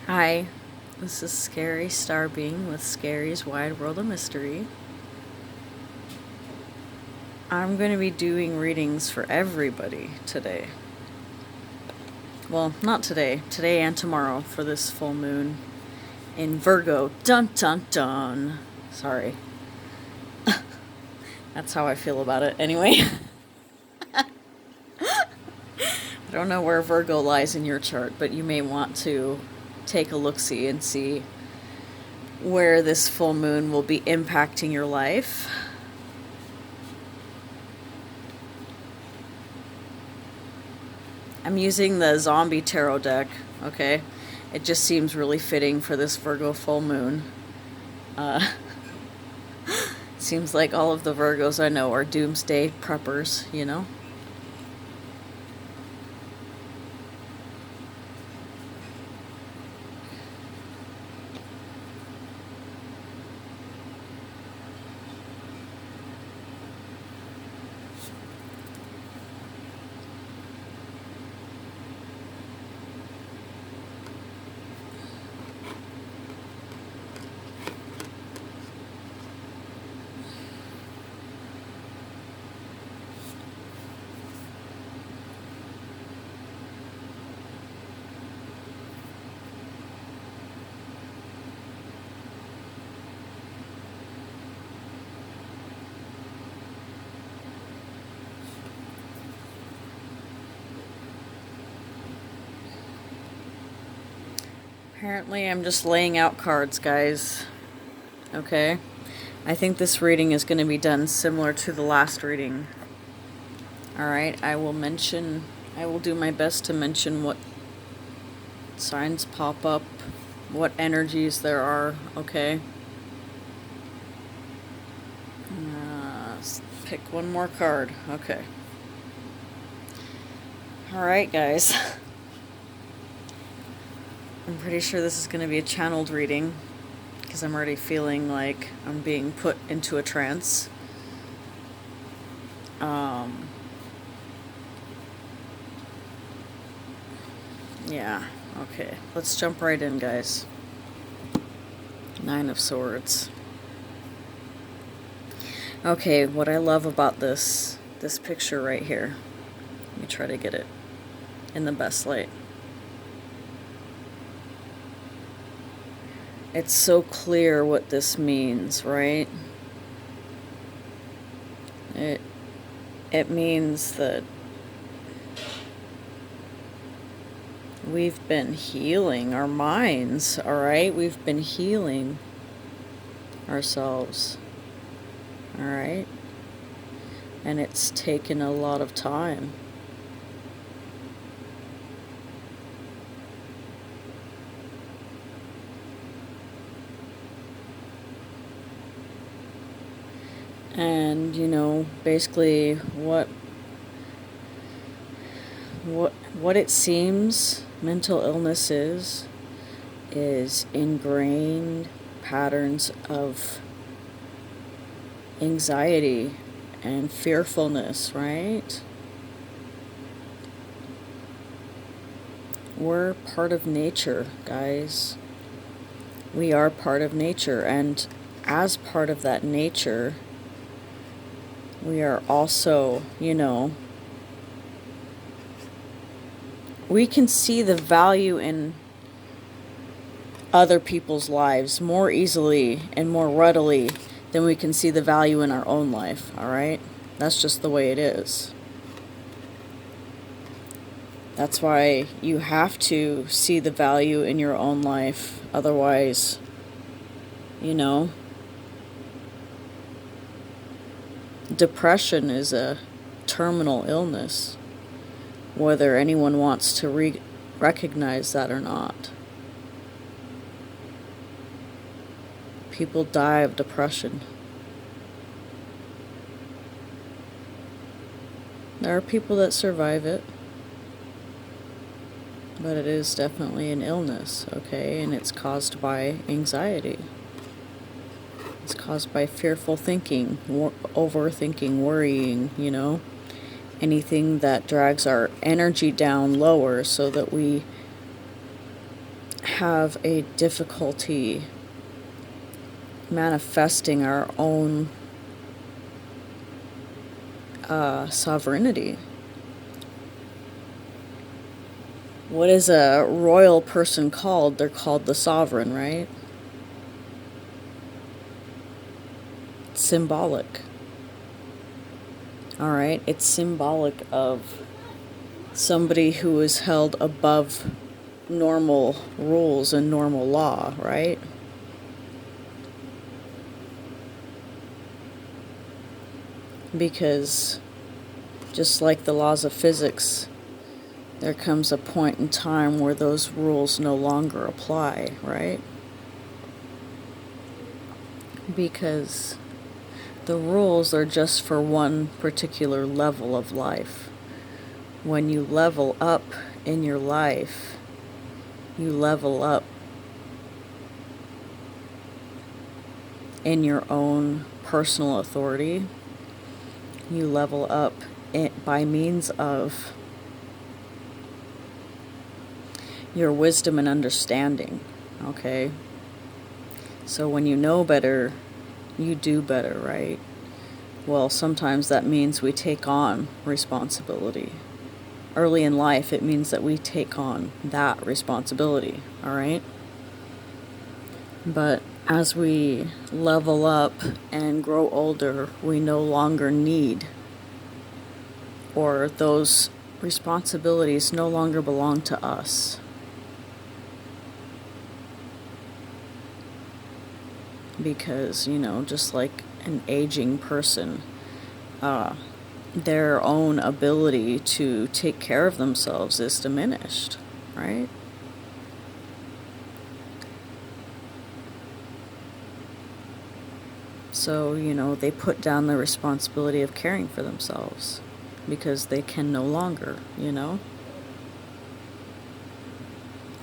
Hi, this is Scary Starbeing with Scary's Wide World of Mystery. I'm going to be doing readings for everybody today. Well, not today. Today and tomorrow for this full moon in Virgo. Dun dun dun. Sorry. That's how I feel about it anyway. I don't know where Virgo lies in your chart, but you may want to take a look-see and see where this full moon will be impacting your life. I'm using the zombie tarot deck, okay? It just seems really fitting for this Virgo full moon. Seems like all of the Virgos I know are doomsday preppers, you know? Apparently I'm just laying out cards, guys. Okay? I think this reading is going to be done similar to the last reading. Alright, I will do my best to mention what signs pop up, what energies there are, okay? Let's pick one more card, okay. Alright, guys. I'm pretty sure this is going to be a channeled reading because I'm already feeling like I'm being put into a trance. Yeah, okay. Let's jump right in, guys. Nine of Swords. Okay, what I love about this picture right here. Let me try to get it in the best light. It's so clear what this means, right? It means that we've been healing our minds, all right? We've been healing ourselves, all right? And it's taken a lot of time. And, you know, basically what it seems mental illness is ingrained patterns of anxiety and fearfulness, right? We're part of nature, guys. We are part of nature, and as part of that nature, we are also, you know, we can see the value in other people's lives more easily and more readily than we can see the value in our own life, all right? That's just the way it is. That's why you have to see the value in your own life. Otherwise, you know, depression is a terminal illness, whether anyone wants to recognize that or not. People die of depression. There are people that survive it, but it is definitely an illness, okay? And it's caused by anxiety. It's caused by fearful thinking, overthinking, worrying, you know? Anything that drags our energy down lower so that we have a difficulty manifesting our own sovereignty. What is a royal person called? They're called the sovereign, right? It's symbolic. All right, it's symbolic of somebody who is held above normal rules and normal law, right? Because just like the laws of physics, there comes a point in time where those rules no longer apply, right? Because the rules are just for one particular level of life. When you level up in your life, you level up in your own personal authority. You level up by means of your wisdom and understanding, okay? So when you know better, you do better, right? Well, sometimes that means we take on responsibility. Early in life, it means that we take on that responsibility, all right? But as we level up and grow older, we no longer need, or those responsibilities no longer belong to us. Because, just like an aging person, their own ability to take care of themselves is diminished, right? So, they put down the responsibility of caring for themselves because they can no longer,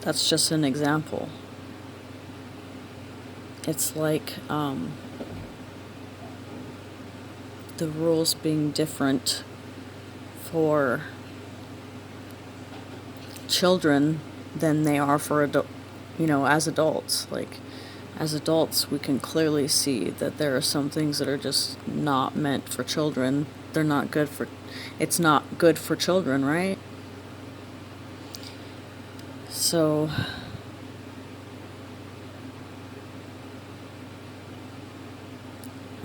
That's just an example. It's like the rules being different for children than they are for as adults. Like, as adults, we can clearly see that there are some things that are just not meant for children. They're not good for, it's not good for children, right? So,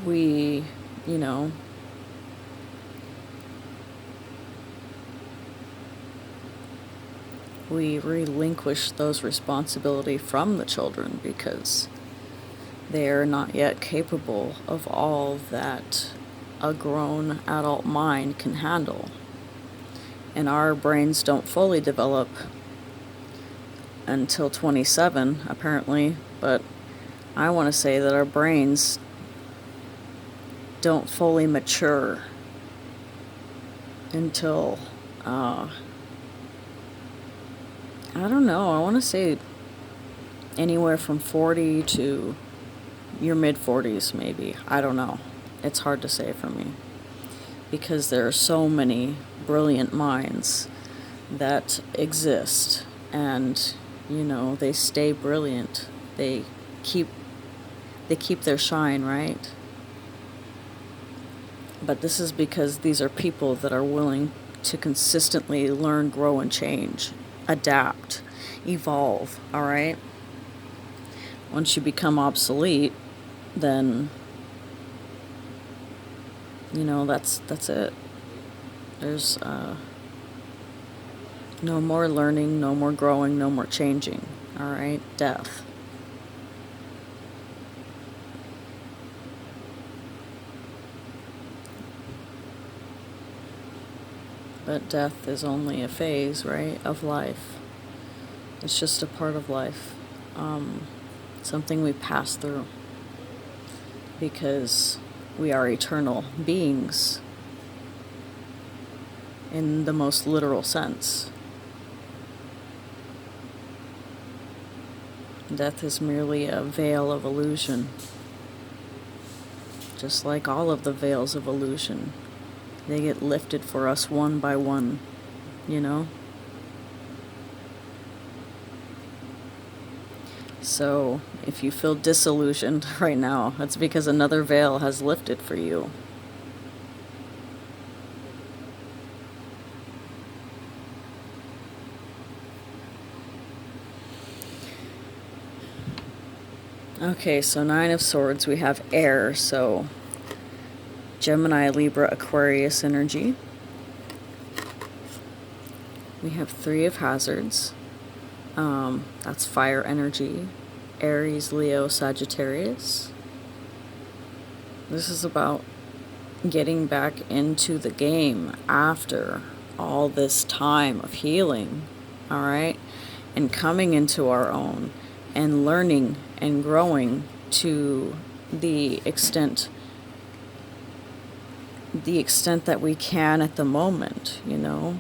we, we relinquish those responsibility from the children because they are not yet capable of all that a grown adult mind can handle. And our brains don't fully develop until 27, apparently, but I want to say that our brains don't fully mature until, I don't know, I want to say anywhere from 40 to your mid-40s, maybe. I don't know. It's hard to say for me because there are so many brilliant minds that exist, and they stay brilliant. They keep their shine, right? But this is because these are people that are willing to consistently learn, grow, and change, adapt, evolve, all right? Once you become obsolete, then that's it. There's no more learning, no more growing, no more changing, all right? Death. But death is only a phase, right, of life. It's just a part of life. Something we pass through because we are eternal beings in the most literal sense. Death is merely a veil of illusion, just like all of the veils of illusion. They get lifted for us one by one, So if you feel disillusioned right now, that's because another veil has lifted for you. Okay, so 9 of Swords, we have air, so Gemini, Libra, Aquarius energy. We have 3 of Hazards. That's fire energy. Aries, Leo, Sagittarius. This is about getting back into the game after all this time of healing, all right? And coming into our own and learning and growing to the extent that we can at the moment, you know?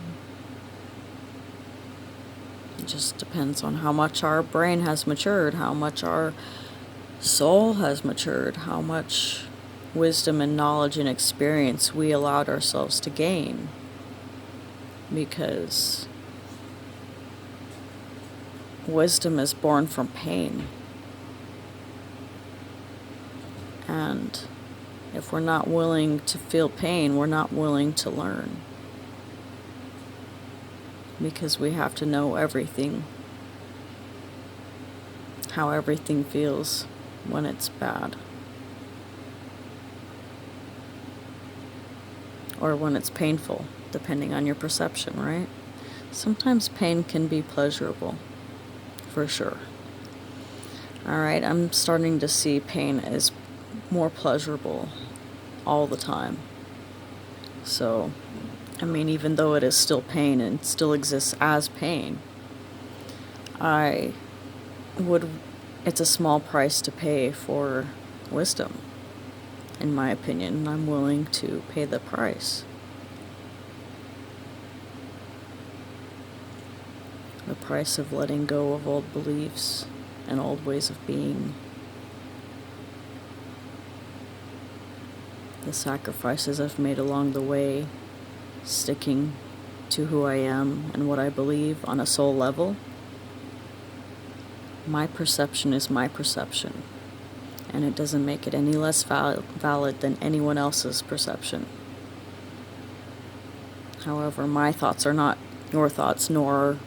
It just depends on how much our brain has matured, how much our soul has matured, how much wisdom and knowledge and experience we allowed ourselves to gain. Because wisdom is born from pain. And if we're not willing to feel pain, we're not willing to learn. Because we have to know everything, how everything feels when it's bad. Or when it's painful, depending on your perception, right? Sometimes pain can be pleasurable, for sure. All right, I'm starting to see pain as more pleasurable all the time. So, I mean, even though it is still pain and still exists as pain, it's a small price to pay for wisdom, in my opinion. I'm willing to pay the price. The price of letting go of old beliefs and old ways of being. The sacrifices I've made along the way, sticking to who I am and what I believe on a soul level. My perception is my perception, and it doesn't make it any less valid than anyone else's perception. However, my thoughts are not your thoughts, nor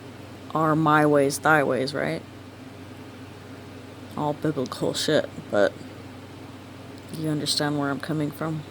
are my ways thy ways, right? All biblical shit, but you understand where I'm coming from?